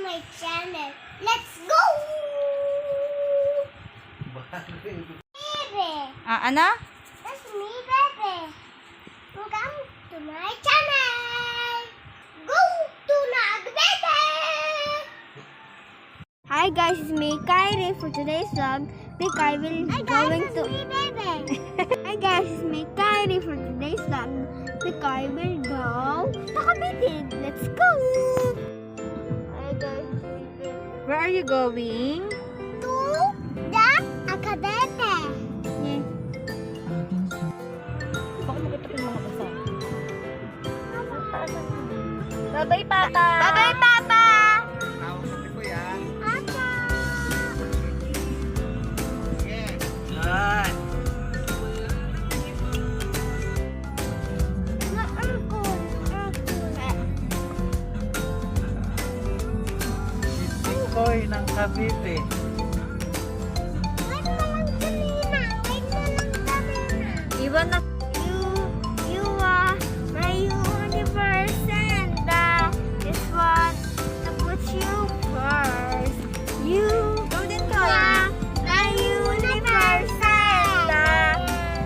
my channel. Let's go! Baby! Ano? That's me, baby. Welcome to my channel. Go to Cavite! Hi guys, it's me, Kyrie. For today's vlog, I will going to. Me, baby. Hi guys, it's me, Kyrie. For today's vlog, I will go to Cavite. Let's go! Hi guys. Where are you going? To the Cavite. Yeah. Baka makita ko yung mga basa. Bye-bye, Papa! Bye-bye, Papa! Koy ng Cavite. Iwan na. You are my universe, and this one to put you first. You are my universe, and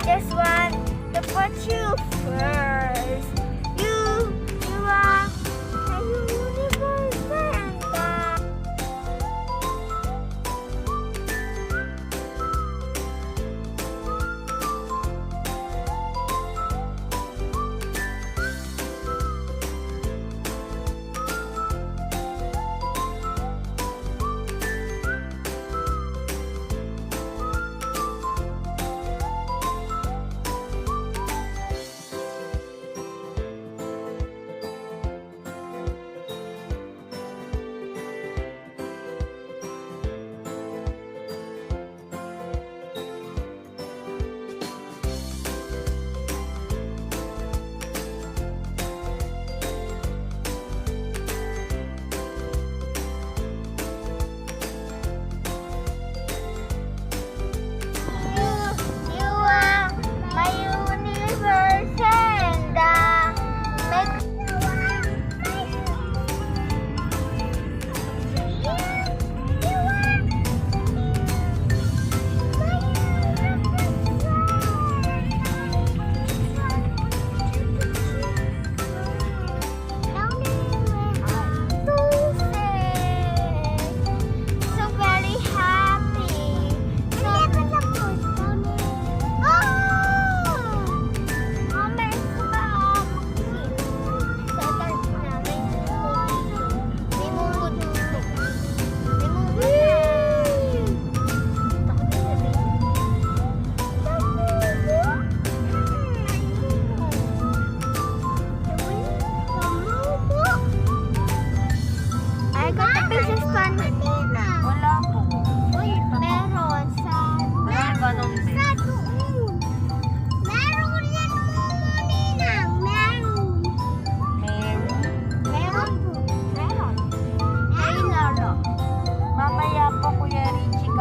this one to put you first. You are my universe, and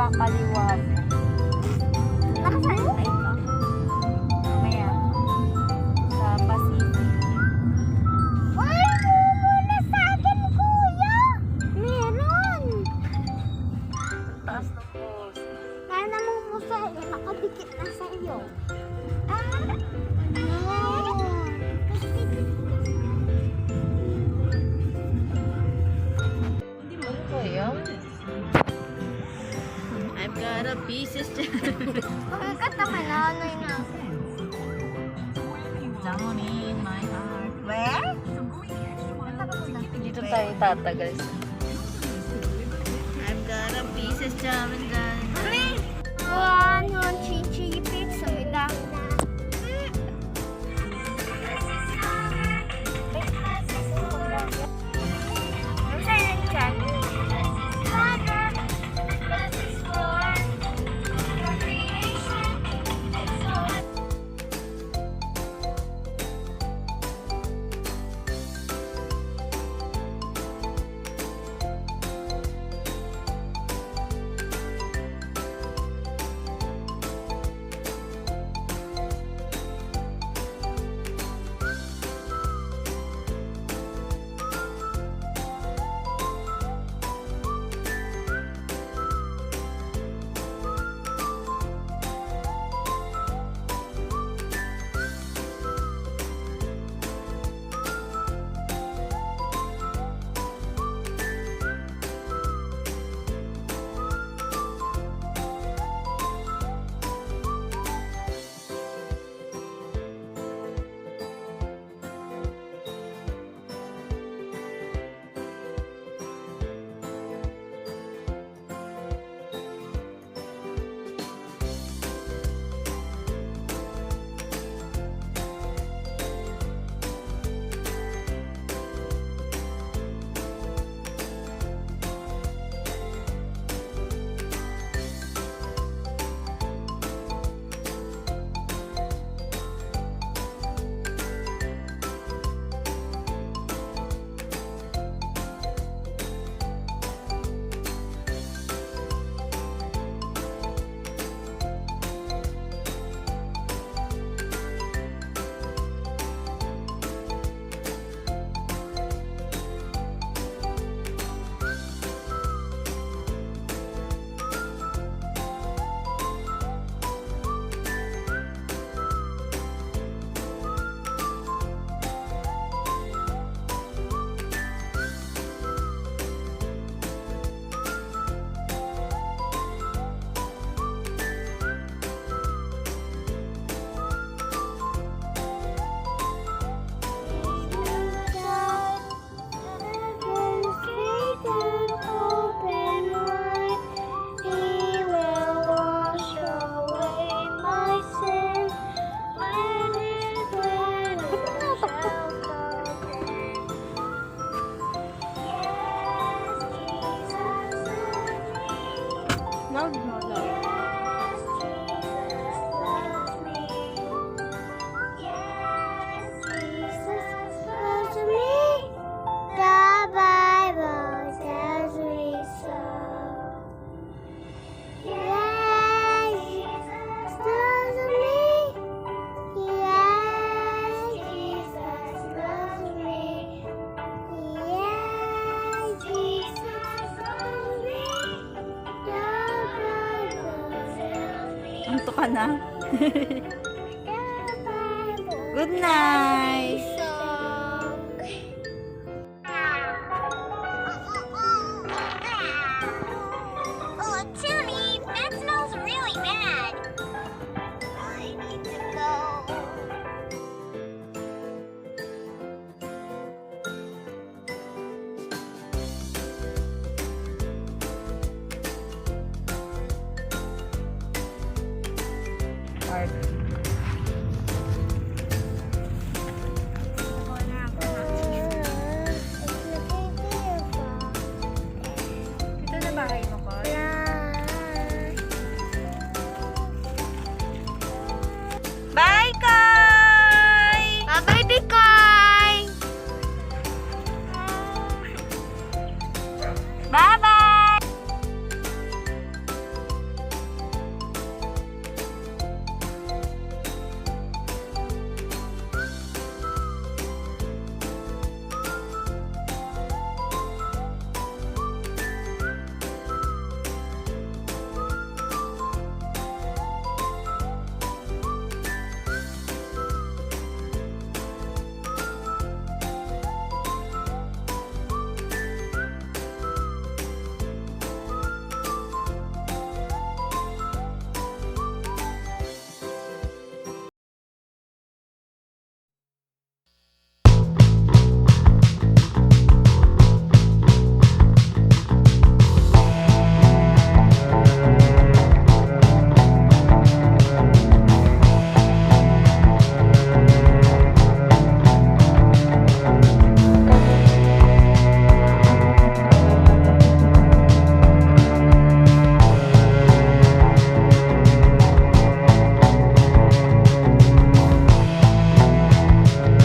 kakaliwa. Nakasaan ba ito? Mamaya. Sa Pacific. Ay, muna sa akin, kuya! Meron! Taas ng post. Kaya naman po sa iyo, nakadikit na sa iyo. Ah! Hindi mo ko yan. I've got a pieces Pagkataman na, ano yun nga? down in my heart. Where? Dito tayo tatagal. I've got a pieces jam and done. One, chichi, pizza, mida. na. Good night. Oh, Timmy, that smells really bad. I need to go. Ay,